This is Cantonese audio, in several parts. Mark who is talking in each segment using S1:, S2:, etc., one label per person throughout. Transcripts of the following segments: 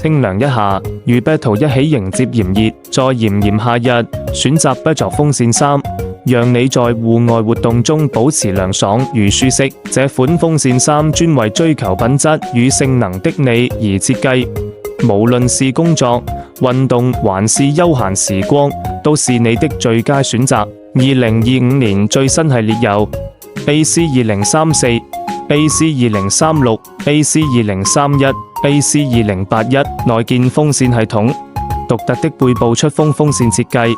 S1: 清涼一下，與 Battle 一起迎接炎熱，在炎夏日，選擇 Battle 風扇衫，讓你在戶外活動中保持涼爽與舒適。這款風扇衫專為追求品質與性能的你而設計，無論是工作、運動還是休閒時光，都是你的最佳選擇。2025年最新系列有 AC2036、AC2036、AC2031、AC2081 內建風扇系統，獨特的背部出風風扇設計，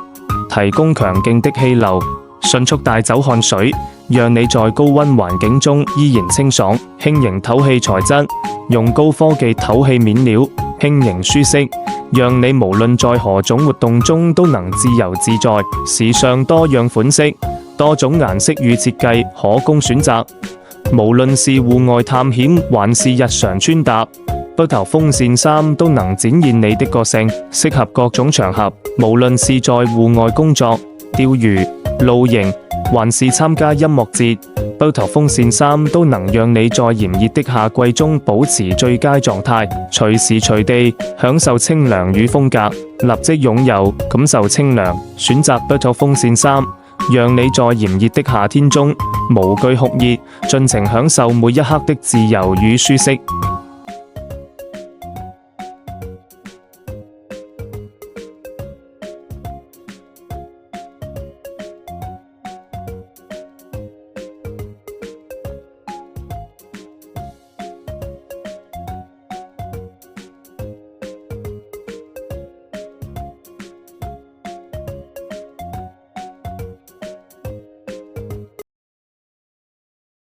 S1: 提供強勁的氣流，迅速帶走汗水，讓你在高溫環境中依然清爽。輕盈透氣材質，用高科技透氣面料，輕盈舒適，讓你無論在何種活動中都能自由自在。時尚多樣款式，多種顏色與設計可供選擇。無論是戶外探險還是日常穿搭，Battle風扇衫都能展現你的個性，適合各種場合。無論是在戶外工作、釣魚、露營，還是參加音樂節，Battle風扇衫都能讓你在炎熱的夏季中保持最佳狀態，隨時隨地享受清涼與風格。立即擁有，感受清涼，選擇 Battle風扇衫，讓你在炎熱的夏天中無懼酷熱，盡情享受每一刻的自由與舒適。